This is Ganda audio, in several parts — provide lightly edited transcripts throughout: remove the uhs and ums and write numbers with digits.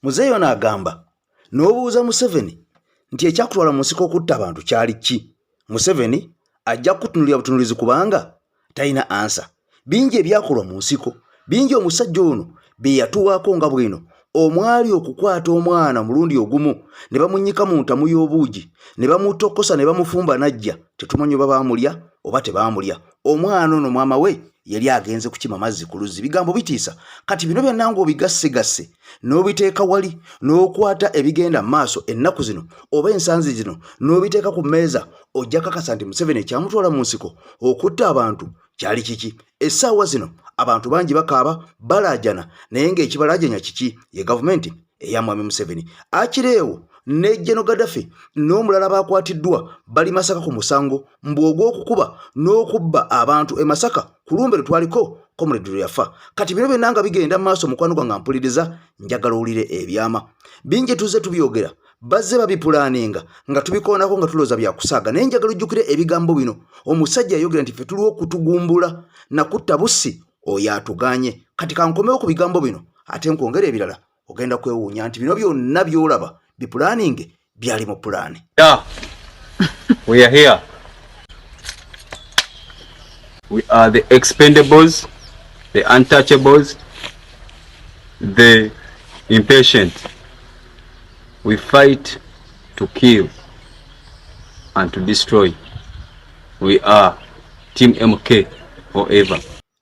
Muzeeyo n'agamba n'obuuza Museveni nti ekyakutwala mu nsiko okutta abantu kyali ki? Museveni ajja kutunuulira butunuulizi kubanga talina ansa. Bingi ebyakolwa mu nsiko, bingi omusajja ono bye yatuwaako nga bwino. Omwali okukwata omwana mulundi ogumu ne bamunnyika mu ntamu y'obuugi ne bamutokosa ne bamufumba najja, tetumanyi oba baamulya oba tebaamulya. Omwana ono maama we yali agenze kukima mazzi ku luzzi. Bigambo bitiisa. Kati bino byonna ng'obigasse n'obiteeka wali n'okwata ebigenda mu maaso ennaku zino oba ensanzi zino n'obiteeka ku mmeeza, ojja kakasa nti Museveni ekyamutwala mu nsiko okutta abantu kyali kiki? Essaawa zino abantu bangi bakaaba balaajana, naye ng'ekibalaajanya kiki? Ye gavumenti eya Mwami Museveni. Akireewo ne General Gaddafi n'omulala baakwatiddwa bali Masaka ku musango mbu ogw'okukuba n'okubba abantu e Masaka ku lumbe lutwaliko Comrade lwe yafa. Kati bino byonna nga bigenda mu maaso, mukwano gwange ampuliriza, njagala owulire ebyama. Bingi tuzze tubyogera, bazze babipulaaninga nga tubikoonako nga tulooza byakusaaga, naye njagala ojjukire ebigambo bino. Omusajja yayogera nti ffe tuliwo okutugumbula na kutta bussi oyo atuganye. Kati kankomewo ku bigambo bino ate nkwongera ebirala, ogenda kwewuunya nti bino byonna by'olaba bipulaaninge byali mu pulaani. Yeah. We are here. We are the expendables, the untouchables, the impatient. We fight to kill and to destroy. We are Team MK forever.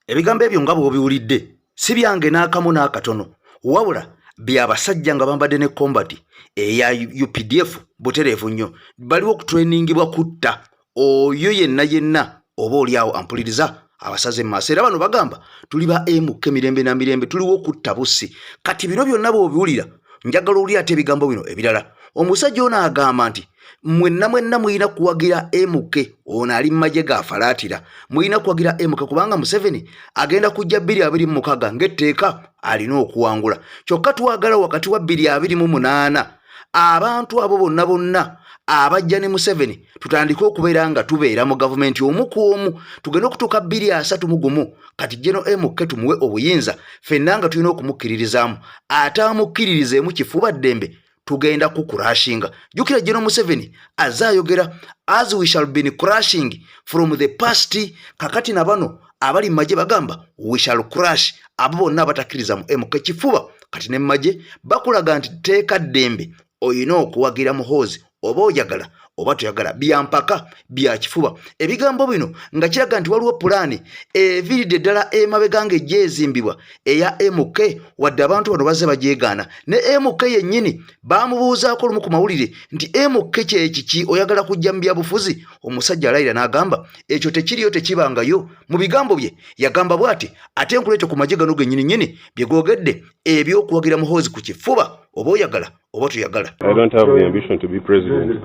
Ebigambo ebyo nga bw'obiwulidde si byange n'akamu n'akatono, wabula by'abasajja nga bambadde ne combat eya UPDF butereevu nnyo. Baliwo okutrainingibwa kutta oyo yenna oba oliawo ampuliriza abasaze maaso. Era bano bagamba tuli ba MK mirembe na mirembe, tuliwo kutta bussi. Kati bino byonna bw'obiwulira njagala owulire ate ebigambo bino ebirala. Omusajja ono agamba nti mwenna mulina kuwagira MK, ono ali mu magye ga falaatira, mulina kuwagira MK kubanga Museveni agenda kujja 2026 ng'etteeka alina okuwangula. Kyokka twagala wakati wa 2028 abantu abo bonna abajja ne Museveni tutandike okubeera nga tubeera mu gavumenti omu ku omu, tugenda okutuuka 2031. Kati General MK tumuwe obuyinza, ffenna nga tulina okumukkiririzaamu. Ate amukkiririzeemu kifuba ddembe tugenda kukurashinga. Jukira General Museveni azayogera as we shall be crashing from the past. Kakati na bano abali maje bagamba we shall crash. Abo bonna abatakkiriza mu MK kifuba. Kati ne maje bakulaga nti teeka ddembe oyina okuwagira muhoozi oba oyagala oba toyagala, byampaka bya kifuba. Ebigambo bino nga kiraga nti waliwo pulaani eviridde ddala emabega ng'ejja ezimbibwa eya MK, wadde abantu bano bazze bajeegaana. Ne MK yennyini baamubuuzaako lumu ku mawulire nti MK kyekiki, oyagala kujja mu byabufuzi? Omusajja alayira n'agamba ekyo tekiriyo, tekibangayo. Mu bigambo bye yagamba bw'ati, ate nkuleete ku magye gano gennyini bye googedde eby'okuwagira muhoozi ku kifuba oba oyagala oba toyagala. I don't have the ambition to be president.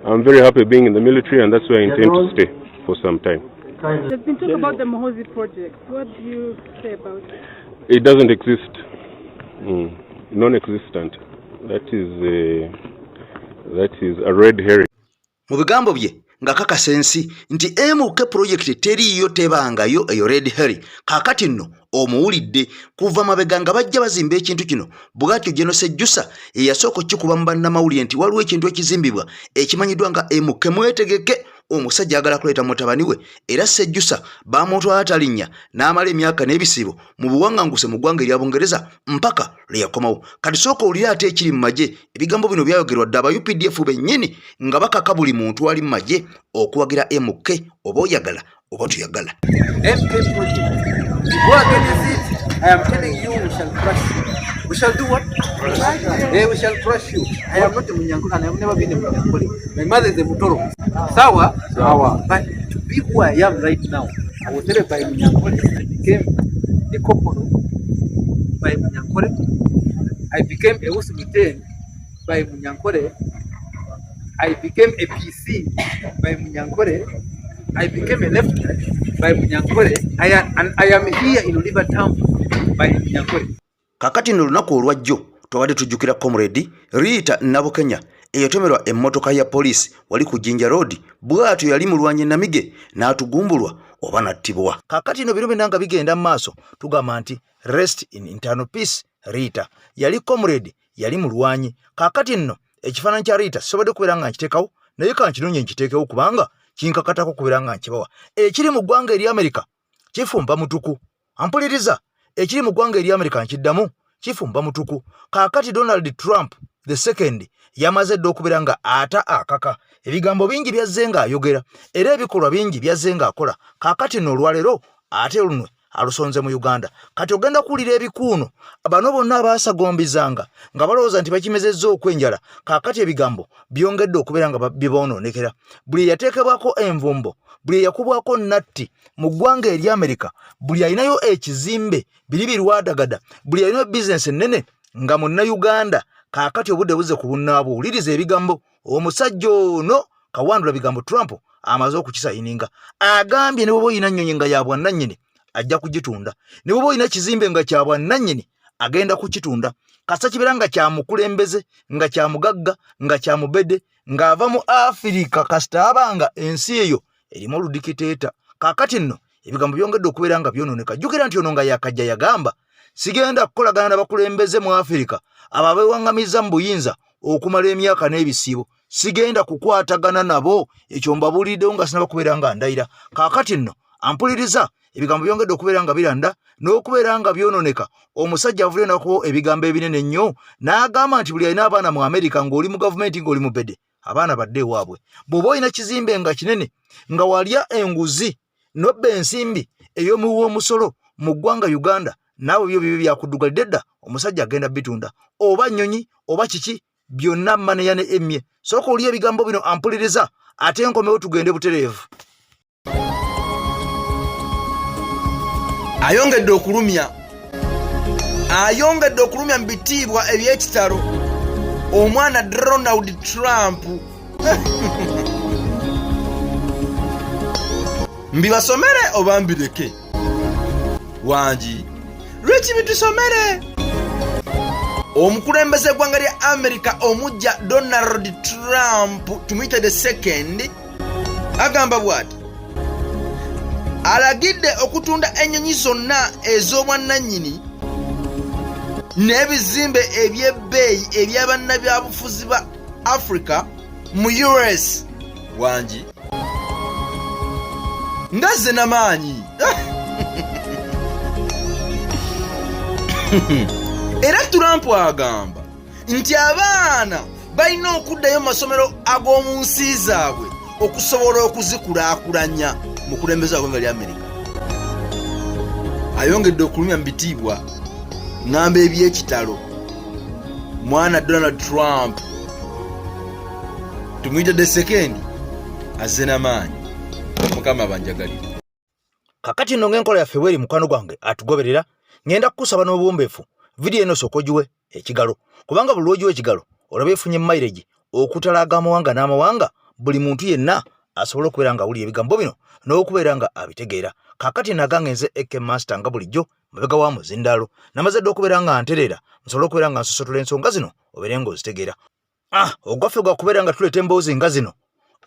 I'm very happy being in the military, and that's where I intend to stay for some time. There's been talk about the Muhoozi project. What do you say about it? It doesn't exist. Non-existent. That is a red herring. Mu bigambo bye nga kakasa ensi nti MK project teriyo, tebangayo eyo red herring. Kakati nno omuwulidde kuva mabega nga bajja bazimba ekintu kino. Bwatyo General Sejjusa eyasooka okikuba mu bannamawulire nti waliwo ekintu ekizimbibwa ekimanyiddwa nga MK. Mwetegeke, omusajja agala kuleeta mutabani we, era Sejjusa baamutwala talinnya n'amala emyaka n'ebisibo mu buwaŋŋanguse mu ggwanga erya Bungereza mpaka lwe yakomawo. Kati sooka owulire ate ekiri mu magye. Ebigambo bino byayogerwa dda aba UPDF bennyini nga bakaka buli muntu ali mu magye okuwagira MK oba oyagala oba toyagala. MK project. If you go against it, I am telling you, we shall crush you. We shall do what? We shall crush you. I am not a Munyankole, and I have never been a Munyankole. My mother is a Mutoro. Sawa? But to be who I am right now, I was raised by Munyankole. I became a Koporo by Munyankole. I became a Usumiten by Munyankole. I became a PC by Munyankole. I became a lieutenant by Munyankole. I am here in Oliver Town by Munyankole. Kakati nno lunaku olwajjo twabadde tujjukira Comrade Rita Nabukenya eyatemerwa emmotoka ya poliisi wali ku Jinja Road. Bw'atyo yali mulwanye Namige n'atugumbulwa oba nattibwa. Kakati nno bino byonna nga bigenda mu maaso tugamba nti rest in internal peace. Rita yali Comrade yali mulwanyi. Kaakati nno ekifaananyi kya Rita sisobodde kubeera nga nkiteekawo naye kankinonye nkiteekewo kubanga kinkakatako kubeera nga nkibawa. Ekiri mu ggwanga eri Amerika kifumba mutuku. Ampuliriza, ekiri mu ggwanga eri Amerika nkiddamu kifumba mutuku. Kaakati Donald Trump the second yamaze dde okubeera nga ata akaka. Ebigambo bingi byazze ng'ayogera era ebikolwa bingi byazze ng'akola. Kaakati nno olwaleero ate lunwe alusonze mu Uganda. Kati ogenda kuwulira ebikuuno bano bonna abaasagombizanga nga balowooza nti bakimezezza okwenjala. Kaakati ebigambo byongedde okubeera nga biboononekera. Buli yateekebwako envumbo, buli yakubwako natti mu ggwanga eri Amerika, buli alinayo ekizimbe biri birwadagada, buli alinayo bizinesi ennene nga munnayuganda. Kaakati obudde buzze ku bunnaabwo. Wuliriza ebigambo omusajja ono Kawandula bigambo Trump amaze okukisayininga. Agambye ne bw'oba oyina nnyonyi nga ya bwannannyini ajja kugitunda, ne bw'oba oyina kizimbe nga kya bwannannyini agenda kukitunda. Kasa kibeera nga kya mukulembeze, nga kya mugagga, nga kya mubede, ng'ava mu Afirika kasita abanga ensi eyo erimu oludikiteeta. Kaakati nno ebigambo byongedde okubeera nga byonooneka. Jjukira nti ono nga yakajja yagamba sigenda kukolagana n'abakulembeze mu Afirika abo abeewaŋŋamizza mu buyinza okumala emyaka n'ebisiibo. Sigenda kukwatagana nabo. Ekyo mbabuuliddewo nga sinaba kubeera nga ndayira. Kaakati nno ampuliriza, ebigambo byongedde okubeera nga biranda n'okubeera nga byonooneka. Omusajja avule nako ebigambo ebinene nnyo n'agamba nti buli alina abaana mu Amerika ng'oli mu gavumenti ng'oli mu bede, abaana badde ewaabwe. Bw'oba olina kizimbe nga kinene nga walya enguzi n'obba ensimbi ey'omuwi w'omusolo mu ggwanga Uganda, naawe byo bibyo byakuddugalidde dda, omusajja agenda bitunda. Oba nnyonyi oba kiki, byonna maneya ne emmye. Sooka oli ebigambo bino ampuliriza ate enkomewo tugende butereevu. Ayongedde okulumya mu bitiibwa eby'ekitalo omwana Donald Trump. Mbibasomere oba mbireke? Wangi lwaki bitusomere? Omukulembeze gwanga lya Amerika omujja Donald Trump tumuyite the second agamba bw'ati alagidde okutunda ennyonyi zonna ez'obwannannyini n'ebizimbe eby'ebbeeyi eby'abannabyabufuzi ba Africa mu US. Wangi ngazze n'amaanyi. Era Trump agamba nti abaana balina okuddayo mu masomero ag'omu nsi zaabwe okusobola okuzikulaakulanya. Mukulembeze w'eggwanga lya Amerika ayongedde okulumya mu bitiibwa ng'amba eby'ekitalo mwana Donald Trump tumuyite the second azze n'amaanyi. Mukama banjagalire. Kakati nno ng'enkola yaffe bweri mukwano gwange atugoberera, ngenda kukusaba n'obuwombeefu vidiyo eno sooka ogiwe ekigalo, kubanga buli lw'ogiwa ekigalo olaba efunye mileage okutalaga amawanga n'amawanga, buli muntu yenna asobola okubeera nga awulira ebigambo bino n'okubeera nga abitegeera. Kaakati nagange nze Eke Master nga bulijjo mabega wa muzindaalo namaze dde okubeera nga ntereera nsobola okubeera nga nsosotola ensonga zino obeere ng'ozitegeera. Ogwaffe gwa kubeera nga tuleeta emboozi nga zino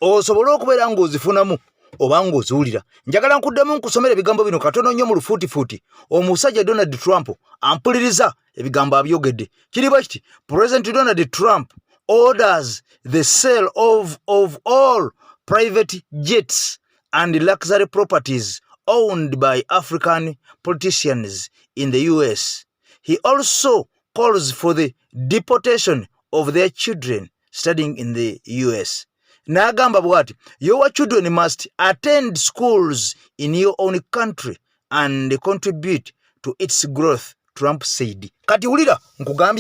osobole okubeera ng'ozifunamu oba ng'oziwulira. Njagala nkuddemu nkusomera ebigambo bino katono nnyo mu lufuutifuuti. Omusajja Donald Trump ampuliriza ebigambo abyogedde. Kiri bwe kiti: President Donald Trump orders the sale of all private jets and luxury properties owned by African politicians in the US. He also calls for the deportation of their children studying in the US. N'agamba bw'ati: Your children must attend schools in your own country and contribute to its growth, Trump said. Kati wulira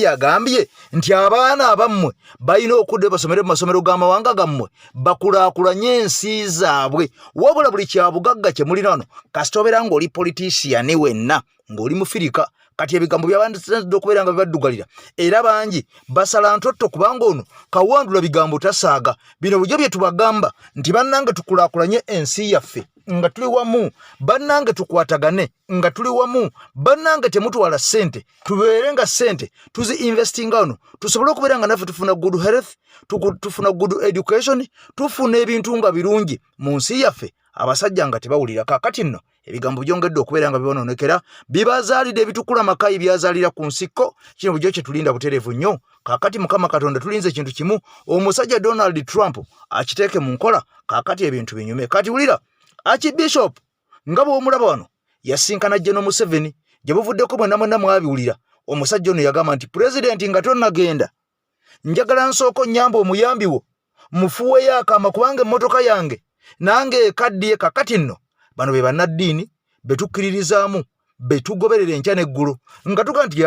agambye nti abaana abammwe balina okudda basomere mu masomero g'amawanga gammwe bakulaakulanye ensi zaabwe. Wabula buli kyabugagga kye mulina wano kasita obeera ng'oli politician wenna ng'oli Mufirika. Kati ebigambo by'abanditadde okubeera nga bibaddugalira era bangi basala ntotto kubanga ono Kawandula bigambo tasaaga. Bino bujjo bye tubagamba nti bannange tukulaakulanye ensi yaffe nga tuli wamu, bannange tukwatagane nga tuli wamu, bannange temutwala ssente, tubeere nga ssente tuzi investinga wano tusobole okubeera nga naffe tufuna good health, tufuna good education, tufuna ebintu nga birungi mu nsi yaffe abasajja nga tebawulira. Kaakati nno ebigambo byongedde okubeera nga bibonoonekera, bibazaalidde ebitukula makayi byazaalira ku nsiko. Kino bujo kye tulinda butereevu nnyo. Kaakati Mukama Katonda tulinze ekintu kimu, omusajja Donald Trump akiteeke mu nkola, kaakati ebintu binyume. Kati wulira, Archbishop nga bw'omulaba wano yasinkana General Museveni, gye buvuddeko mwenna mwabiwulira. Omusajja ono yagamba nti pulezidenti nga tonnagenda, njagala nsooka onnyamba omuyambi wo mufuweyo akaama kubanga emmotoka yange nange ekaddiye. Kakati nno bano be bannaddiini betukkiririzaamu betugoberera enkya n'eggulu nga tuga nti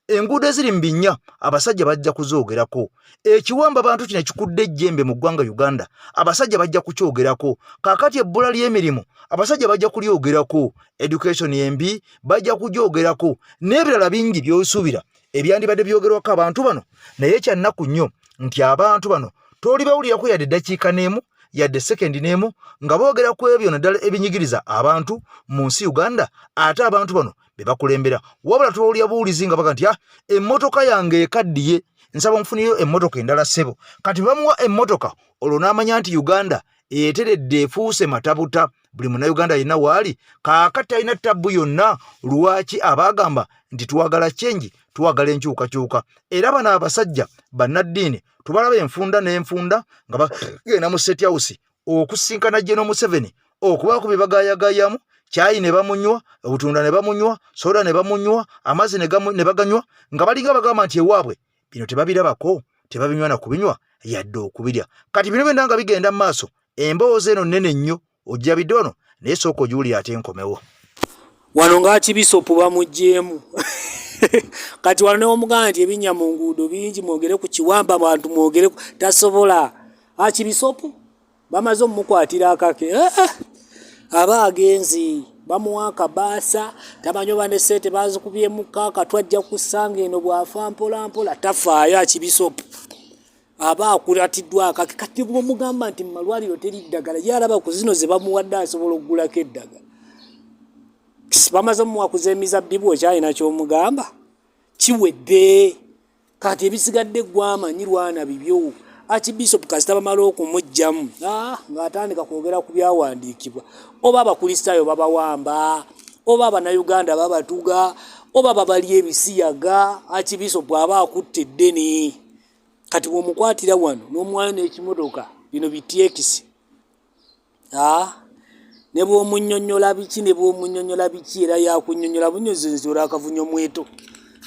enguudo eziri mu binnya abasajja bajja kuzoogerako. Ekiwamba abantu kino kikudde ejjembe mu ggwanga Uganda, abasajja bajja kukyogerako. Kaakati ebbula ly'emirimu abasajja bajja kulyogerako, education embi bajja kugyogerako, n'ebirala bingi by'osuubira ebyandibadde byogerwako abantu bano. Naye kyannaku nnyo nti abantu bano toli bawulirako yadde eddakiika n'emu yadde sekendi n'emu nga boogera ku ebyo naddala ebinyigiriza abantu mu nsi Uganda, ate abantu bano be bakulembera. Wabula tubawulira buwulizi nga baga nti emmotoka yange ekaddiye, nsaba nfuniyo emmotoka endala ssebo. Kati bamuwa emmotoka, olwo n'amanya nti Uganda eteredde efuuse matabuta, buli munnayuganda yenna waali. Kaakati alina tabbu yonna. Lwaki abaagamba nti twagala kyenji, twagala enkyukakyuka. Era bano abasajja bannaddiini tubalaba enfunda n'enfunda nga bagenda mu State House okusinkana General Museveni, okubaako bye bagaayagaayamu. Kyayi ne bamunywa, obutunda ne bamunywa, soda ne bamunywa, amazzi ne baganywa, nga balinga bagamba nti ewaabwe bino tebabirabako, tebabinywa na kubinywa yadde okubirya. Kati bino byonna nga bigenda mu maaso, emboozi eno nnene nnyo ojjabidde wano, naye sooka ogiwulira ate enkomewo. Wano nga Archbishop bamuggyemu kati wano n'omugamba nti ebinnya mu nguudo bingi, mwogere ku kiwamba abantu mwogere tasobola. Archbishop bamaze omukwatira akake, aba agenzi bamuwa akabaasa, tamanyi oba ne ssente bazikubyemu kaaka twajja kusanga eno bw'afa mpola mpola tafaayo. Archbishop aba akuratiddwa akake. Kati bw'omugamba nti mu malwaliro teri ddagala, yalaba ku zino ze bamuwadde asobola okugulako eddagala. Bamaze omuwa kuzeemiza bbibu, ekyalina ky'omugamba kiwedde. Kati ebisigadde gw'amanyi lwana bibyo. Archbishop kasita bamala okumuggyamu ng'atandika kwogera ku byawandiikibwa, oba abakristaayo babawamba, oba abannayuganda babatuga, oba babali ebisiyaga. Archbishop aba akutte eddene. Kati bw'omukwatira wano n'omuwayo n'ekimotoka bino bityekisi, ne bw'omunnyonnyola biki ne bw'omunnyonnyola biki, era yakunnyonnyola bunyozenzora akavunyo mweto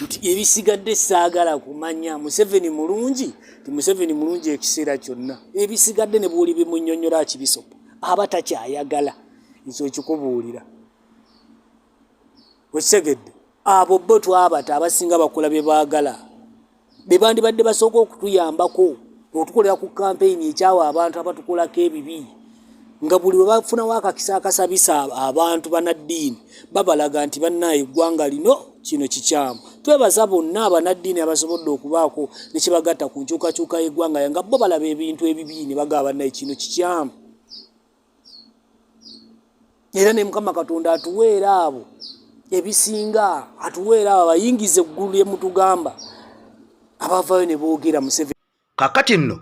nti ebisigadde saagala kumanya. Museveni mulungi, ti Museveni mulungi ekiseera kyonna. Ebisigadde ne bw'oli bimunnyonnyola Archbishop aba takyayagala. Nso ekikubuulira wekisegedde, abo bo twabata abasinga bakola bye baagala, be bandibadde basooka okutuyambako otukolera ku kampeyini ekyawa abantu abatukolako ebibi, nga buli bwe bafunawo akakisa akasabisa abantu bannaddiini babalaga nti bannaye eggwanga lino kino kikyamu. Twebaza bonna abannaddiini abasobodde okubaako ne kibagatta ku nkyukakyuka y'eggwanga nga bo balaba ebintu ebibi ne bagamba bannaye kino kikyamu. Era ne Mukama Katonda atuweera abo ebisinga, atuweera abo abayingiza eggulu lye mutugamba abavaayo ne boogera Museveni. Kakati nno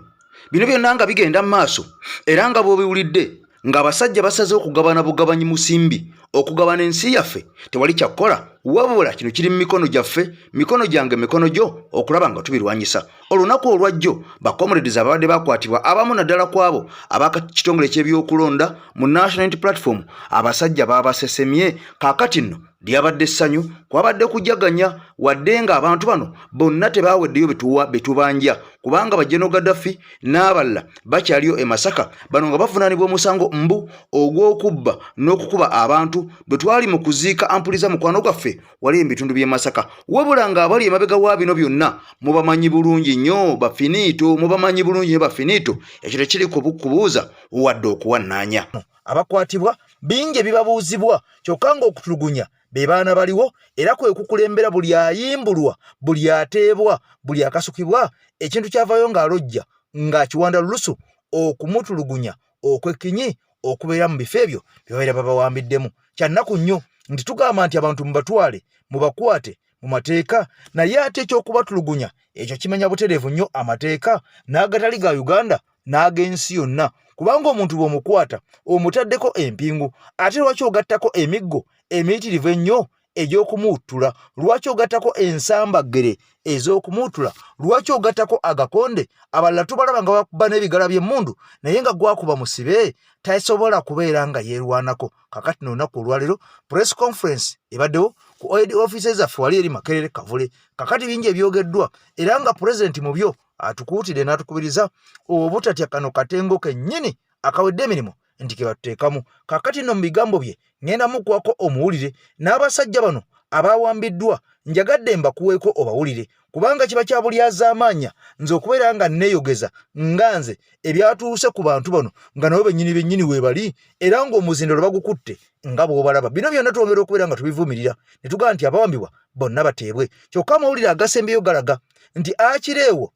bino byonna nga bigenda mu maaso, era nga bw'obiwulidde nga abasajja basaze okugabana bugabanyi musimbi, okugabana ensi yaffe tewali kyakkola, wabula kino kiri mu mikono gyaffe, mikono gyange mikono gyo, okulaba nga tubirwanyisa. Olunaku olwajjo bakomrades ababadde bakwatibwa abamu naddala kwabo ab'ekitongole ky'ebyokulonda mu National Unity Platform, abasajja babasesemye. Kaakati nno lyabadde essanyu, kwabadde kujaganya, wadde nga abantu bano bonna tebaaweddeyo betubanja, kubanga General Gaddafi n'abalala bakyaliyo e Masaka, bano nga bavunaanibwa omusango mbu ogw'okubba n'okukuba abantu bwe twali mu kuziika ampuliza mukwano gwaffe wali ebitundu by'e Masaka. Wabula nga abali emabega wa bino byonna mubamanyi bulungi nnyo bafiniito, mubamanyi bulungi nnyo bafiniito, ekyo tekiri kubuuza wadde okuwannaanya. Abakwatibwa bingi ebibabuuzibwa, kyokka ng'okutulugunya be baana baliwo, era kwe kukulembera buli ayimbulwa, buli ateebwa, buli akasukibwa, ekintu kyavaayo ng'alojja ng'akiwanda lulusu okumutulugunya okwekkinyi okubeera mu bifo ebyo bye babawambiddemu. Kyannaku nnyo nti tugamba nti abantu mubatwale mubakwate mu mateeka, naye ate ekyokubatulugunya ekyo kimenya butereevu nnyo amateeka n'agatali ga Uganda n'agensi yonna kubanga omuntu bw'omukwata omutaddeko empingu ate lwaki ogattako emiggo emiyitirivu ennyo egy'okumuwuttula lwaki ogattako ensambaggere ez'okumuwuttula lwaki ogattako agakonde abalala tubalaba nga bakuba n'ebigala by'emmundu naye nga gwakuba musibe tasobola kubeera nga yeerwanako kakati n'olunaku olwaleero press conference ebaddewo ku offices zaffe wali eri Makerere Kavule kakati bingi ebyogeddwa era nga pulezidenti mu byo atukuutidde n'atukubiriza obutatya kano katengo kennyini akawedde emirimu nti ke batuteekamu kakati nno mu bigambo bye ngenda mukwako omuwulire n'abasajja bano abawambiddwa njagadde mbakuweeko obawulire kubanga kiba kya bulyazaamaanya nze okubeera nga neeyogeza nga nze ebyatuuse ku bantu bano nga nabo bennyini weebali era ng'omuzindalo bagukutte nga bw'obalaba bino byonna twongera okubeera nga tubivumirira ne tugamba nti abawambibwa bonna bateebwe kyokka amawulire agasembeyo galaga nti akireewo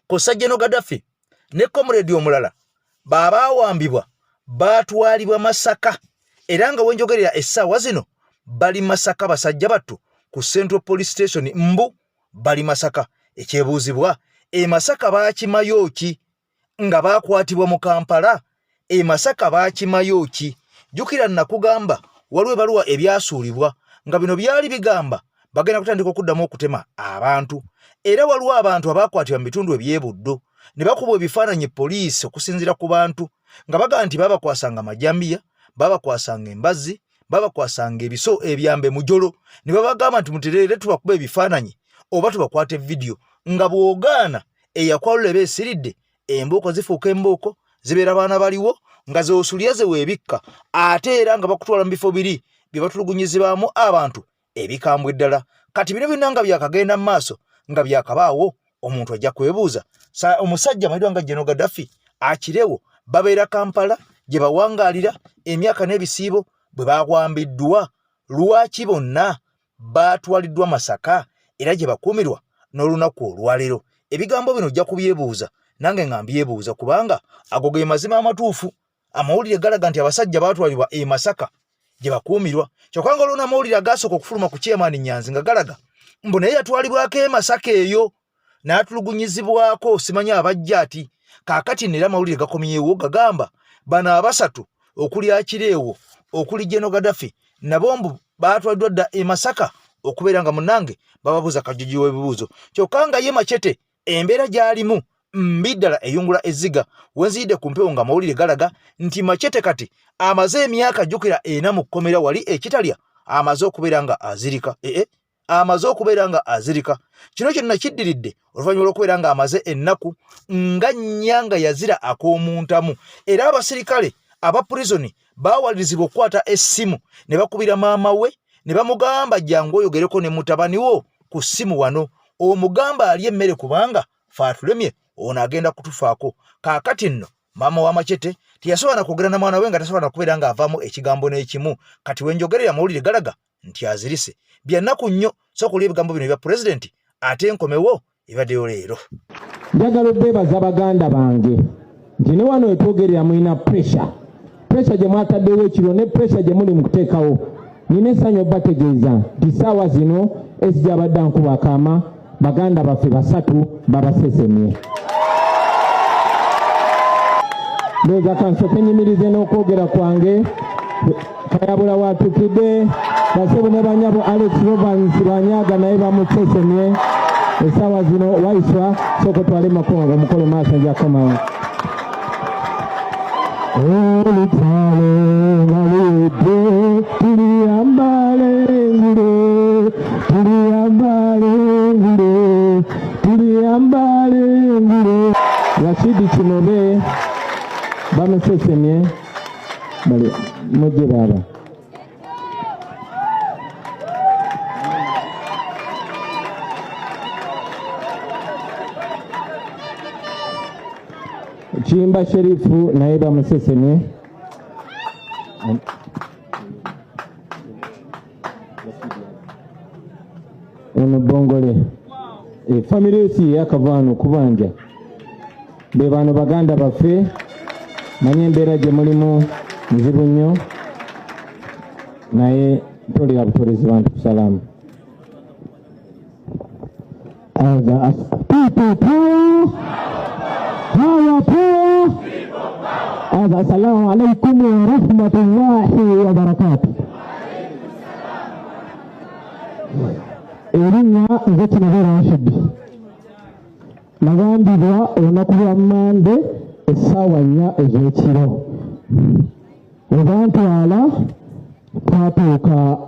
Kosajjeno Gaddafi ne komuledi omulala baabawambibwa baatwalibwa Masaka era nga wenjogerera essaawa zino bali Masaka basajja battu ku Central Police Station mbu bali Masaka ekyebuuzibwa Masaka baakimayo ki nga baakwatibwa mu Kampala Masaka baakimayo ki jukira nakugamba waliwo ebaluwa ebyasuulibwa nga bino byali bigamba bagenda kutandika okuddamu okutema abantu era waliwo abantu abaakwatibwa mu bitundu ebyebuddo ne bakubwa ebifaananyi poliisi okusinziira ku bantu nga baga nti babakwasanga majambiya babakwasanga embazzi babakwasanga ebiso ebyambe mujolo ne babagamba nti muterere tubakuba ebifaananyi oba tubakwate vidiyo nga bw'ogaana eyakwalula beesiridde embooko zifuuka embooko zibeera baana baliwo nga zeosulya zeweebikka ate era nga bakutwala mu bifo biri bye batulugunyizibwamu abantu ebikambwe ddala kati bino byonna nga byakagenda mu maaso nga byakabaawo omuntu ajja kwebuuza omusajja amanyiddwa nga General Gaddafi akireewo babeera Kampala gye bawangaalira emyaka n'ebisiibo bwe bawambiddwa lwaki bonna baatwaliddwa Masaka era gye bakuumirwa n'olunaku olwaleero ebigambo bino ojja kubyebuuza nange nga mbyebuuza kubanga ago ge mazima amatuufu amawulire galaga nti abasajja baatwalibwa Masaka gye bakuumirwa kyokka nga olwona amawulire agasooka okufuluma ku Chairman Nyanzi nga galaga mbu naye yatwalibwako Masaka eyo n'atulugunyizibwako simanya abajja ati kaakati nera amawulire gakomyewo gagamba bano abasatu okuli akireewo okuli General Gaddafi nabo mbu baatwaliddwa dda Masaka okubeera nga munnange bababuuza kajjuji w'ebibuuzo kyokka nga ye Machete embeera gy'alimu mbi ddala eyungula ezziga wenziyidde ku mpewo nga amawulire galaga nti Machete kati amaze emyaka jjukira 4 mu kkomera wali ekitalya amaze okubeera nga azirika amaze okubeera nga azirika kino kyonna kiddiridde oluvannyuma lw'okubeera nga amaze ennaku nga nnyanga yazira ak'omuntamu era abasirikale aba purizoni baawalirizibwa okukwata essimu ne bakubira maama we ne bamugamba jjangu oyogereko ne mutabani wo ku ssimu wano omugamba ali emmere kubanga faatulemye ono agenda kutufaako kaakati nno maama wa Machete teyasobola na kwogera na mwana we nga tasobola na kubeera nga avaamu ekigambo n'ekimu kati wenjogerera amawulire galaga nti azirise byannaku nnyo sokulya ebigambo bino ebya pulezidenti ate enkomewo ebaddeyo leero njagala obbeebaza baganda bange nti ne wano wetwogerera mulina puresha gye mwataddewo ekiro ne puresha gye muli mu kuteekawo nina essanyu obbategeeza nti ssaawa zino esijja abadde nkuba akaama baganda baffe basatu babasesemye ndowooza kansooke nyimirize n'okwogera kwange kayabula waatukidde basebo ne banyabo Alex Robans banyaga naye bamusesemye essaawa zino waiswa sooka twale makongo omukolo maaso njakomawo olutalo naludde tuliyambale ngule Rashidi Kinobe bamusesemye bali mujje baba Chimba Sherifu naye bamusesemye ono Bongole family esi yakavano kubanja be bano baganda baffe manye embeera gye mulimu nzibu nnyo naye tolera butorezi bantu kusalamu Power, power. Assalamu alaikum wa rahmatullahi wa barakatuh. Erinnya nze Nabera Rashid. Nagambibwa olunaku lwa Mande essaawa 4 ez'ekiro. We bantwala twatuuka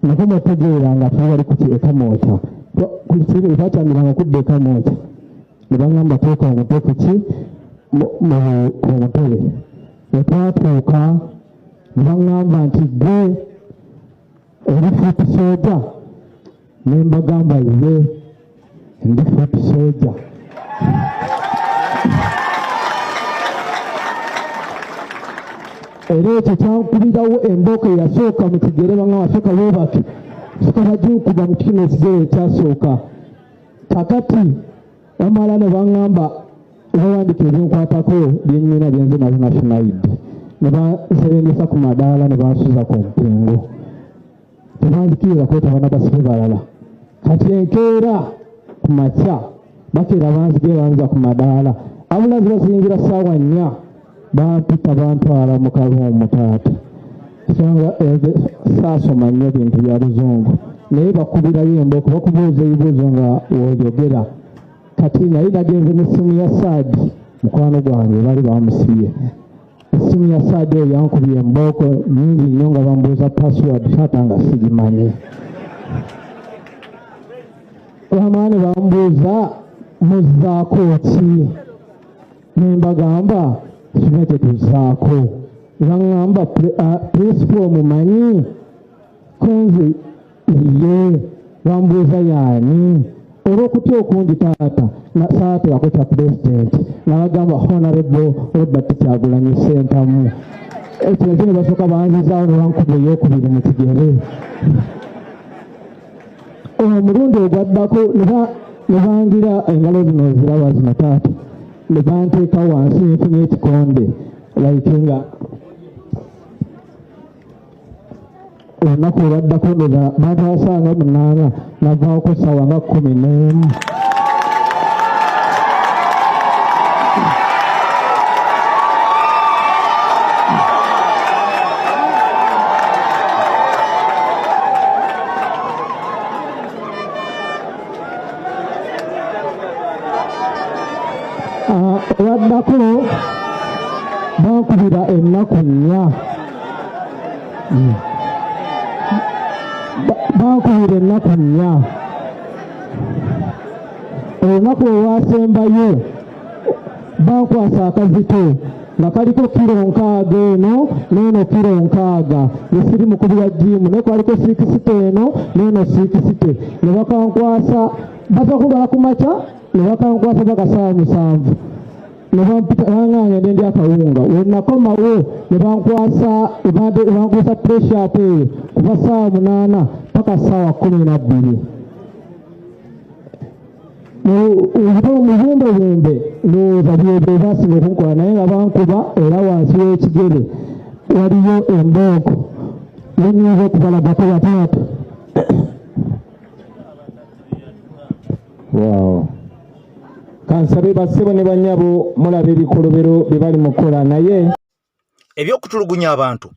nako mutegeera nga twali ku Ekamoota. Twakyamira kudda Ekamoota. Ne baŋŋamba teeka omutwe ku mutwe. We twatuuka ne baŋŋamba nti ggwe eri fuuti sooja. Ne mbagamba ye ndi fuuti sooja. Era ekyo kyankubirawo embooko eyasooka mu kigere baŋŋamba sooka weebake sooka baginkuba mu kino ekigere ekyasooka. Kakati bamala ne baŋŋamba bawandika ebinkwatako byennyina byenze nazo national id. Ne banserengesa ku madaala ne bansuza ku mpingo. Tebandikirira kwetaba n'abasibe balala. Kati enkeera ku makya bakeera banzige banza ku madaala. Abulazi bazingira ssaawa 4 bampita bantwala mu Kalungu taata. Nsonga saasoma nnyo bintu bya Luzungu naye bakubirayo embooko bakubuuza ebibuuzo nga woyogera. Kati naye nagenze n'essimu ya Saadi mukwano gwange bali bamusibye. Essimu ya Saadi eyo yankubye embooko nnyingi nnyo nga bambuuza password taata nga sigimanyi. Bamaani bambuuza muzzaako ki? Ne mbagamba kino tetuzaako. Ne baŋŋamba principal mumanyi? Konze ye. Bambuuza yaani? Olw'okutya okundi taata saate yakota president nabagamba honorable Robert Kyagulanyi Ssentamu. Ekyo ne basooka banzizaawo ne bankuba ey'okubiri mu kigere. Omulundi ogwaddako ne bangira engalo zino oziraba zino taata. Ne banteeka wansi nfunye ekikonde like nga olunaku olwaddako bantu basanga 8 navaako ssaawa nga 11. Olwaddako bankubira ennaku 4. Bankubira ennaku 4. Olunaku olwasembayo bankwasa akazito nga kaliko kilo 6 eno n'eno kilo 6 nesiri mukubira jimu ne kwaliko 6 eno n'eno 6. Ne bakankwasa bava kubala ku makya ne bakankwasa paka ssaawa 7. Ne bampita baŋŋaanya ndi akawunga. We nakomawo ne bankwasa pressure ate kuva ssaawa 8 paka ssaawa 12. Mubumbebumbe ndowooza byebyo basinga okunkola naye nga bankuba era wansi w'ekigere waliyo embooko nenyinza okubalagako bataata. Wow. Kansabe bassebo ne bannyabo mulaba ebikolobero bye bali mukola naye ebyokutulugunya abantu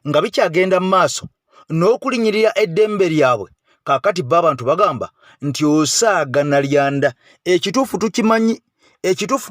nga bikyagenda mu maaso n'okulinyirira eddembe lyabwe. Kaakati bo abantu bagamba nti osaagana lyanda. Ekituufu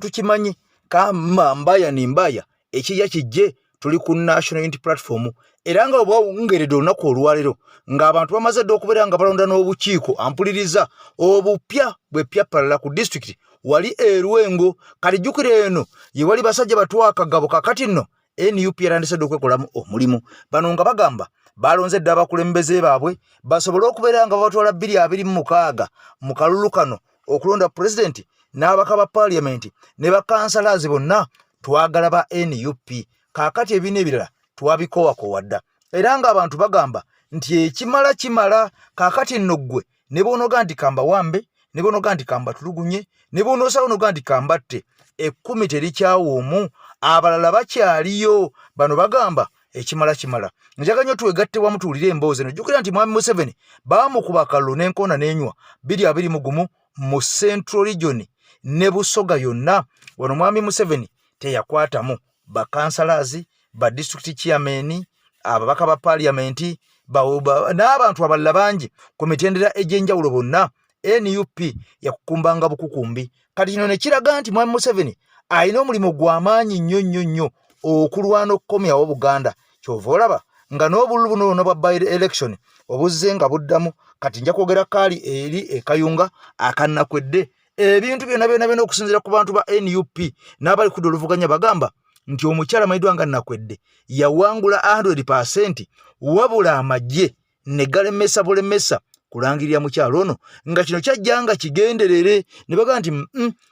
tukimanyi kama mbaya ni mbaya ekijja kijje tuli ku National Unity Platform. Era nga obwawungeredde olunaku olwalero ng'abantu bamaze dde okubeera nga balonda n'obukiiko ampuliriza obupya bwepya palala ku district wali Erwengo. Kati jjukira eno ye wali basajja batwakagabo. Kakati nno NUP erandise dde okwekolamu omulimu. Bano nga bagamba balonze dde abakulembeze baabwe basobole okubeera nga batwala 2026 mu kalulu kano okulonda president n'abaka ba parliament ne bakansalazi bonna twagala ba NUP. Kaakati ebina ebirala twabikowakowa dda. Era nga abantu bagamba nti ekimala kimala. Kaakati nno ggwe ne bonoga nti kamba wambe ne bonoga nti kamba tulugunye ne bonosawo noga nti kambatte 10 terikyawomu abalala bakyaliyo. Bano bagamba ekimala kimala. Njaga nnyo twegatte wamu tuwulire emboozi eno. Jjukira nti Mwami Museveni baamukuba akalulu n'enkoona n'enywa 2021 mu Central Region ne Busoga yonna wano mwami Museveni teyakwatamu bakansalazi ba district chairman ababaka ba parliament n'abantu abalala bangi ku mitendera egy'enjawulo bonna NUP yakukumbanga bukukumbi. Kati kino ne kiraga nti mwami Museveni alina omulimu gw'amaanyi nnyo okulwana okukomyawo Buganda. Kyova olaba nga n'obululu buno bwa by election obuzze nga buddamu. Kati nja kwogera kaali eri ekayunga akannakwedde ebintu byonna okusinziira ku bantu ba NUP n'abali ku doluvuganya bagamba nti omukyala Maidwa nga nakwedde yawangula 100% wabula amagye ne galemesa bulemesa kulangirira mukyalo ono nga kino kyajjanga kigenderere ne baga nti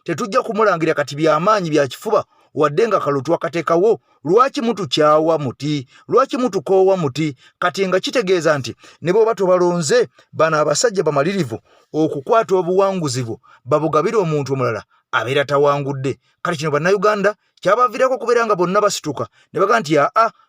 tetujja kumulangirira kati by'amaanyi bya kifuba wadde nga kalutu akateekawo lwaki mutukyawa muti lwaki mutukoowa muti kati nga kitegeeza nti ne bw'oba tobalonze bano abasajja bamalirivu okukwata obuwanguzivu babugabire omuntu omulala abeera tawangudde. Kati kino bannayuganda kyabaviirako okubeera nga bonna basituka ne baga nti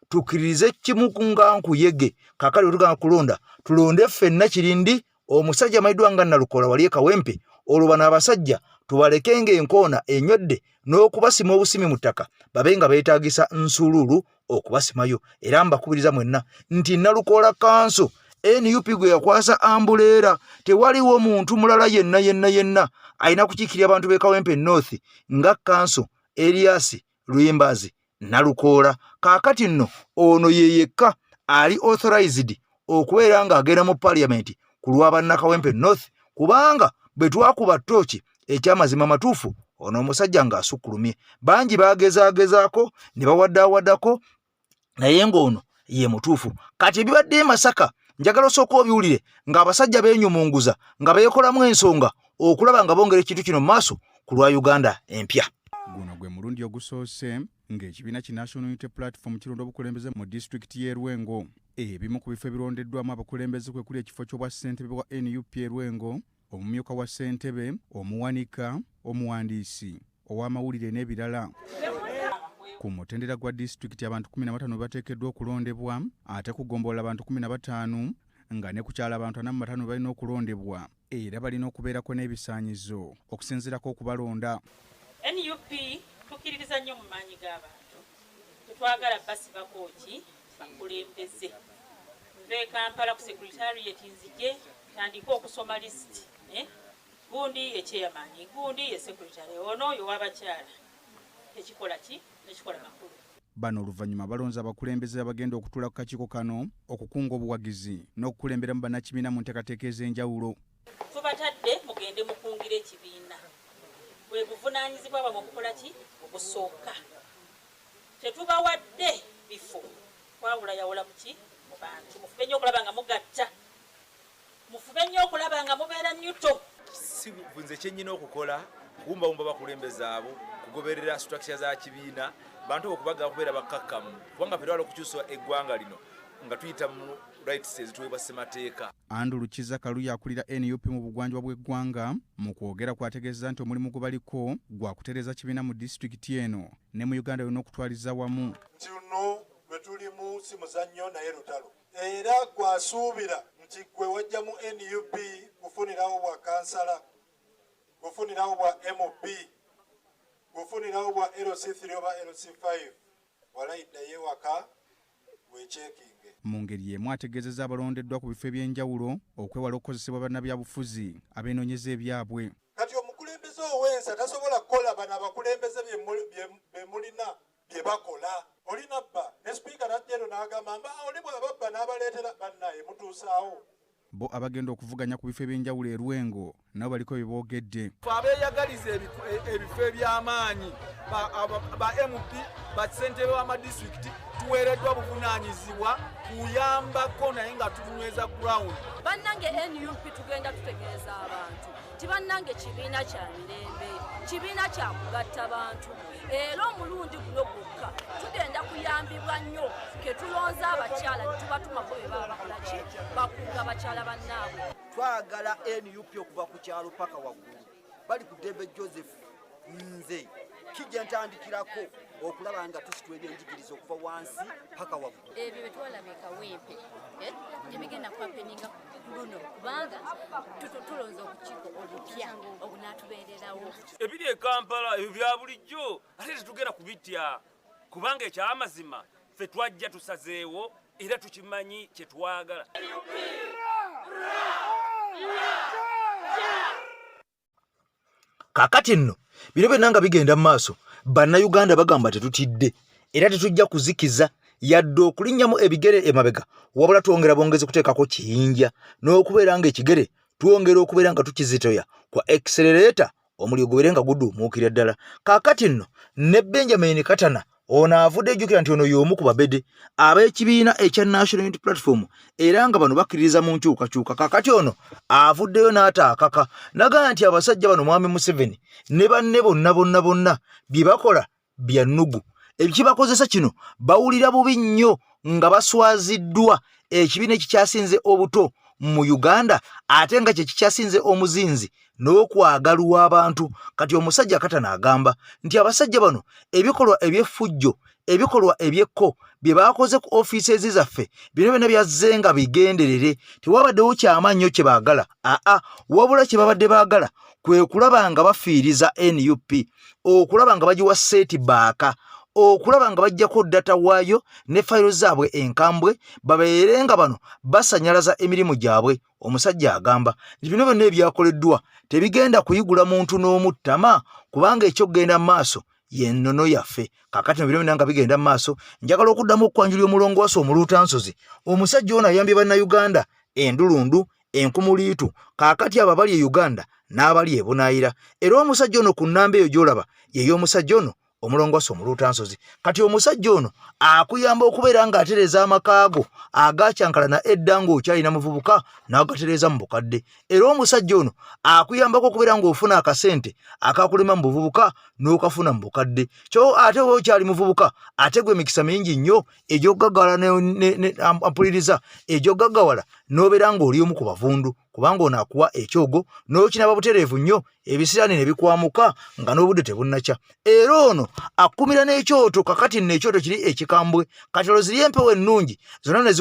tukkiririze kimu nga nkuyege kaakali otugamba kulonda tulonde ffenna kirindi omusajja Maidwa nga Nalukola wali Kawempe olwo bano abasajja tubalekenga enkoona enywedde n'okubasima obusimi mu ttaka babe nga beetaagisa nsululu okubasimayo. Era mbakubiriza mwenna nti Nalukola kanso NUP gwe yakwasa ambuleera tewaliwo muntu mulala yenna alina kukiikirira abantu b'e Kawempe North nga kanso Elias Luyimbazi Nalukola. Kaakati nno ono yeyekka ali authorized okubeera nga agenda mu parliament ku lw'abanna Kawempe North kubanga bwe twakuba ttooki ekyamazima matuufu ono omusajja ng'asukkulumye. Bangi bagezaagezaako ne bawaddaawaddako naye ng'ono ye mutuufu. Kati ebibadde Masaka njagala osooka obiwulire ng'abasajja beenyumunguza nga beekolamu ensonga okulaba nga bongera ekintu kino mu maaso ku lwa Uganda empya. Guno gwe mulundi ogusoose ng'ekibiina ki National Unity Platform kironda obukulembeze mu disitulikiti y'e Lwengo. Ebimu ku bifo ebirondeddwamu abakulembeze kwe kuli ekifo ky'obwa ssentebe bwa NUP e Lwengo, omumyuka wa ssentebe, omuwanika, omuwandiisi, ow'amawulire n'ebirala. Ku mutendera gwa disitulikiti abantu 15 bateekeddwa okulondebwa ate kugombolola abantu 15 nga ne kukyala abantu 45 balina okulondebwa era balina okubeerako n'ebisaanyizo okusinziirako okubalonda. NUP tukkiririza nnyo mu maanyi g'abantu. Tetwagala basiba kooki bakulembeze. Nve Kampala ku secretariat nzije tandika okusoma lisiti. Gundi ye chairman, gundi ye secretary, ono yo w'abakyala. Ekikola ki? Ekikola makulu. Bano oluvannyuma balonze abakulembeze abagenda okutuula ku kakiiko kano okukunga obuwagizi n'okukulemberamu bannakibiina mu nteekateeka ez'enjawulo. Tubatadde mugende mukungire ekibiina. Bwe buvunaanyizibwa bwabwe okukola ki? Okusooka. Tetubawadde bifo. Kwawula yawula mu ki? Mu bantu. Mufube nnyo okulaba nga mugatta. Mufube nnyo okulaba nga mubeera nyuto. Si bunze kyennyina okukola kubumbabumba bakulembeze abo kugoberera structure za kibiina bantu okubaga kubeera bakkakkamu kubanga ffe twala okukyusa eggwanga lino nga tuyita mu rights ezituweebwa ssemateeka. Andrew Lukiza Kaluya akulira NUP mu bugwanjuba bw'eggwanga mu kwogera kwategeeza nti omulimu gwe baliko gwa kutereeza kibiina mu disitulikiti eno ne mu Uganda yonna okutwaliza wamu. Nti luno lwe tulimu si muzannyo naye lutalo era gwasuubira nti gwe wajja mu NUP kufunirawo bwa kansala kufunirawo bwa MOP kufunirawo bwa LC3 oba LC5 walayiddayo ewaka weekyekinge. Mu ngeri y'emu ategeezezza abalondeddwa ku bifo eby'enjawulo okwewala okukozesebwa bannabyabufuzi abeenoonyeza ebyabwe. Kati omukulembeze owensa tasobola kukola bano abakulembeze be mulina bye bakola. Olina bba ne sipiika najjeno n'agamba mba oli bw'ababba n'abaleetera bannaye mutuusaawo. Bo abagenda okuvuganya ku bifo eby'enjawulo e Lwengo nabo baliko bye boogedde. Abeeyagaliza ebifo eby'amaanyi ba MP ba ssentebe w'amadisitulikiti tuweereddwa buvunaanyizibwa kuyambako naye nga tunyweza ground. Bannange NUP tugenda tutegeeza abantu ti bannange kibiina kya mirembe kibiina kya kugatta bantu era omulundi guno gwokka tugenda kuyambibwa nnyo ke tulonza abakyala tubatumako bye baba bakola ki bakunga abakyala bannaabwe. Twagala NUP okuva ku kyalo paka waggulu bali ku Debe Joseph nze kijja ntandikirako okulaba nga tusitula ebyenjigiriza okuva wansi paka waggulu. Ebyo bye twalaba e Kawempe tebigenda kwapeninga luno kubanga tulonze okukiiko olupya obunaatubeererawo. Ebiri e Kampala ebyo bya bulijjo ate tetugenda kubitya kubanga ekyamazima ffe twajja tusazeewo era tukimanyi kye twagala. Kaakati nno bino byonna nga bigenda mu maaso bannayuganda bagamba tetutidde era tetujja kuzikiza yadde okulinnyamu ebigere emabega wabula twongera bongezi kuteekako kiyinja n'okubeera ng'ekigere twongera okubeera nga tukizitoya kwa accelerator omuliro gubeere nga guduumuukira ddala. Kaakati nno ne Benjamin Katana ono avudde ejjukira nti ono y'omu ku babede ab'ekibiina ekya National Unity Platform era nga bano bakkiririza mu nkyukakyuka. Kaakati ono avuddeyo n'ataakaka nagamba nti abasajja bano Mwami Museveni ne banne bonna bye bakola bya nnugu. Ekibakozesa kino bawulira bubi nnyo nga baswaziddwa ekibiina ekikyasinze obuto mu Uganda ate nga kye kikyasinze omuzinzi n'okwagalwa abantu. Kati omusajja Katana agamba nti abasajja bano ebikolwa eby'effujjo ebikolwa eby'ekko bye baakoze ku ofiises zaffe bino byonna byazze nga bigenderere tewabaddewo kyamannyo kye baagala wabula kye babadde baagala kwe kulaba nga bafiiriza NUP okulaba nga bagiwa setback okulaba nga bajjako data waayo ne fayiro zaabwe enkambwe babeere nga bano basanyalaza emirimu gyabwe. Omusajja agamba nti bino byonna ebyakoleddwa tebigenda kuyigula muntu n'omu ttama kubanga ekyokgenda mu maaso yennono yaffe. Kaakati bino byonna nga bigenda mu maaso njagala okuddamu okukwanjulira omulongo wase omuluutansozi. Omusajja ono ayambye bannayuganda endulundu enkumuliitu kaakati abo abali e Uganda n'abali e Bunaayira era omusajja ono ku nnamba eyo gy'olaba yeyo omusajja ono omulongoosa omuluutansozi. Kati omusajja ono akuyamba okubeera ng'atereeza amakaago agakyankalana edda ng'okyalina muvubuka n'agatereeza mu bukadde era omusajja ono akuyambako okubeera ng'ofuna akasente akakulema mu buvubuka n'okafuna mu bukadde kyo ate we okyali muvubuka ate gwe emikisa mingi nnyo egy'okugaggawala ne ampuliriza egy'okugaggawala n'obeera ng'oli omu ku bavundu kubanga ono akuwa ekyogo n'okinaba butereevu nnyo ebisiraani ne bikwamuka nga n'obudde tebunnakya era ono akumira n'ekyoto. Kakati nno ekyoto kiri ekikambwe kati olwo ziri empewo ennungi zonna ne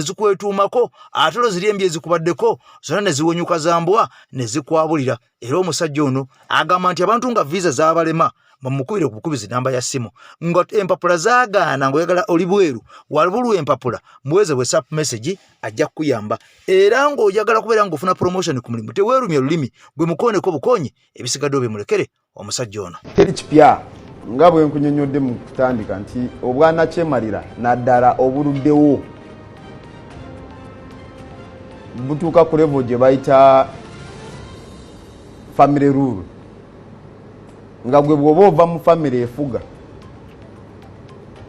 zikwetuumako ate olwo ziri embi ezikubaddeko zonna ne ziwonyuka zambwa ne zikwabulira. Era omusajja ono agamba nti abantu nga viisa z'abalema bamukubire ku bukubizi namba ya simu nga empapula zaagaana ng'oyagala oli bweru walibulwa empapula muweze WhatsApp message ajja kukuyamba era ng'oyagala kubeera ng'ofuna promotion ku mulimu teweerumya olulimi gwe mukooneko bukoonyi ebisigadde bimulekere omusajja ono. Teri kipya nga bwe nkunyonyodde mu kutandika nti obwana kyemalira naddala obuluddewo butuuka ku level gye bayita family rule nga gwe bw'oba ova mu family efuga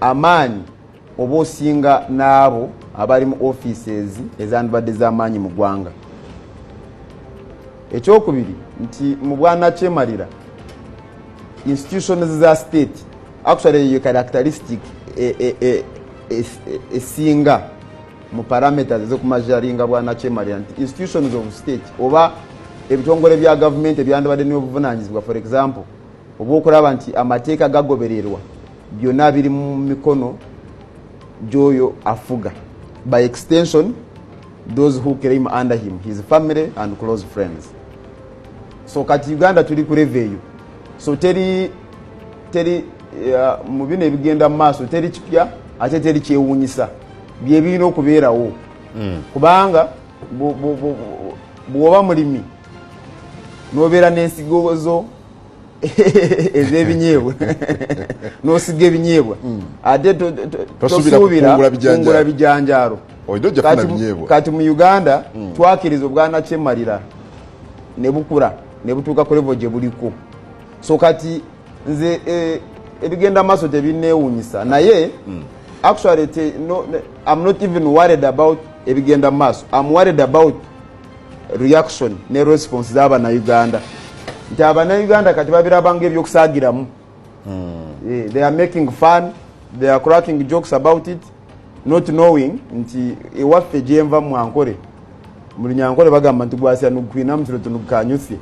amaanyi oba osinga n'abo abali mu offices ezandibadde z'amaanyi mu ggwanga. Ekyokubiri nti mu bwana kyemalira institutions za state actually your characteristic esinga mu parameters ez'okumajaringa bwana kyemalira nti institutions of state oba ebitongole bya government ebyandibadde n'obuvunaanyizibwa for example oba okulaba nti amateeka gagobererwa byonna biri mu mikono gy'oyo afuga by extension those who came under him his family and close friends. So kati Uganda tuli ku level eyo so teri mu bino ebigenda mu maaso teri kipya ate teri kyewuunyisa bye birina okubeerawo kubanga bw'oba mulimi n'obeera n'ensigo zo ez'ebinyeebwa n'osiga ebinyeebwa ate tosuubira kungula bijanjaalo. Kati mu Uganda twakiriza obwana kyemalira ne bukula ne butuuka ku level gye buliko so kati nze ebigenda maaso tebineewuunyisa naye actually I'm not even worried about ebigenda maaso. I'm worried about reaction ne response z'Abannayuganda nti Abannayuganda kati babirabanga ebyokusaagiramu. They are making fun, they are cracking jokes about it not knowing nti ewaffe gyenva mu Ankole mu Lunyankole bagamba nti gwasya nukwina mutiro tunukanyusi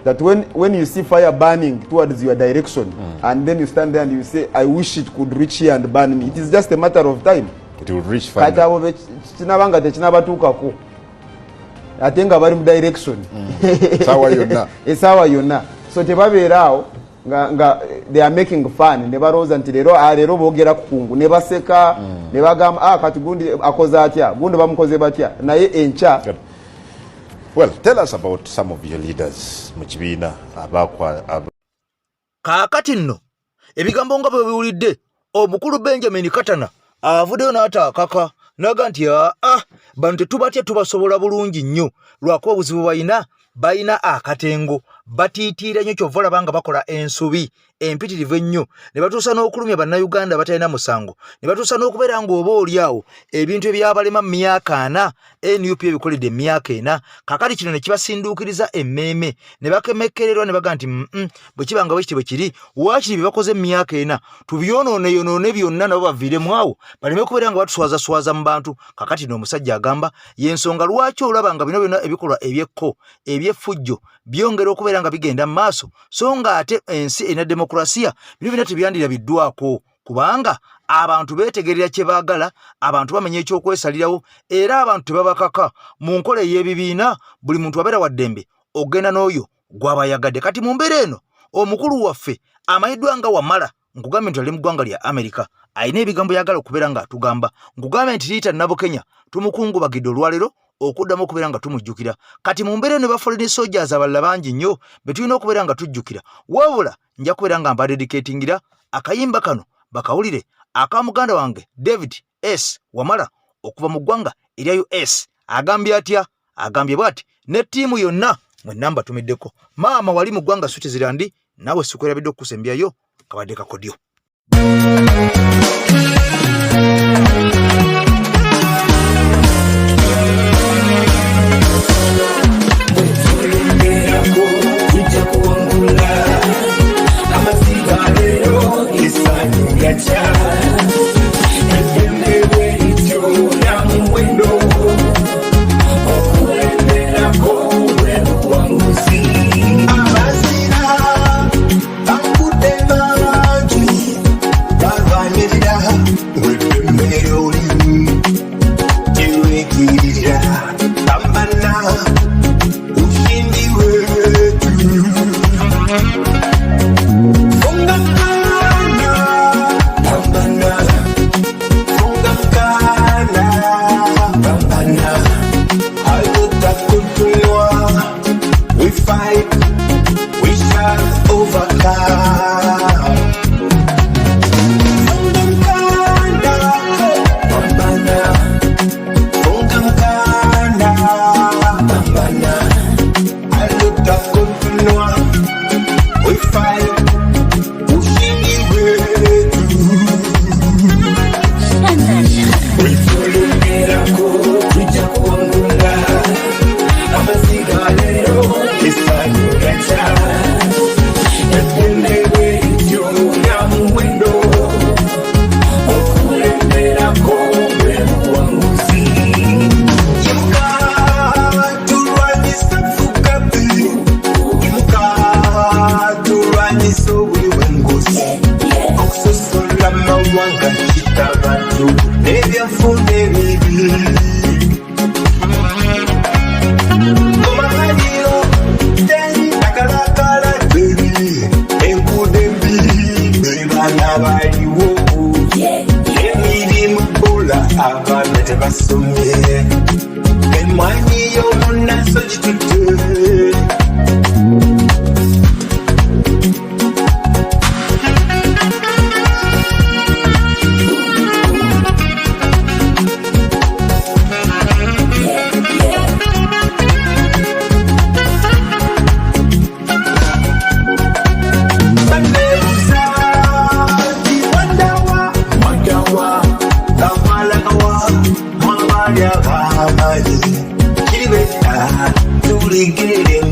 that when you see fire burning towards your direction and then you stand there and you say I wish it could reach here and burn me, it is just a matter of time. It will reach fire. Kati abo kinabanga tekinabatuukako ate nga bali mu direction esaawa yonna so tebabeeraawo nga they are making fun ne balowooza nti leero boogera ku kungu ne baseka ne bagamba kati gundi akoze atya gundi bamukoze batya naye enkya. Well, tell us about some of your leaders mu kibiina kaakati nno ebigambo nga bwe biwulidde omukulu Benjamin Katana avuddeyo n'ataakaka naga nti bano tetubatya tubasobola bulungi nnyo lwakuba obuzibu balina akatengo batiitiira nnyo kyova olaba nga bakola ensobi empitirivu ennyo ne batuusa n'okulumya bannayuganda batalina musango ne batuusa n'okubeera ng'oba oliawo ebintu ebyabalema mu myaka 4 NUP ebikoledde emyaka 4 kakati kino ne kibasinduukiriza emmeeme ne bakemekkererwa ne baga nti bwe kiba nga bwekiti bwe kiri waakiri bye bakoze mu myaka 4 tubyonoone byonna nabo baviiremu awo baleme kubeera nga batuswazaswaza mu bantu. Kakati n'omusajja agamba y'ensonga lwaki olaba nga bino byonna ebikolwa ebyekko ebyeffujjo byongera okubeera nga bigenda mu maaso so nga ate ensi ena demokrasiya bino byonna tebyandirabiddwako kubanga abantu beetegerera kye baagala abantu bamenya ekyokwesalirawo era abantu tebabakaka mu nkola ey'ebibiina buli muntu abeera wa ddembe ogenda n'oyo gw'abayagadde. Kati mu mbeera eno omukulu waffe amanyiddwa nga Wamala nkugambye nti ali mu ggwanga lya Amerika alina ebigambo yagala okubeera nga atugamba nkugambye nti liita Nabukenya tumukungubagidde olwaleero okuddamu okubeera nga tumujjukira. Kati mu mbeera eno baforeign soldiers abalala bangi nnyo be tulina okubeera nga tujjukira wabula nja kubeera nga mbadedicatingira akayimba kano bakawulire aka muganda wange David S. Wamala okuva mu ggwanga erya US agambye atya agambye bwati ne ttiimu yonna mwenna mbatumiddeko maama wali mu ggwanga Switzerland nawe sikwerabidde okusembyayo kabadde kakodyo. Kiribeta tuligere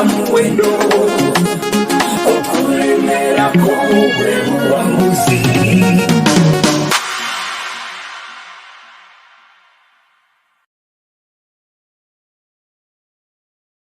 muwendo okulemerako bwe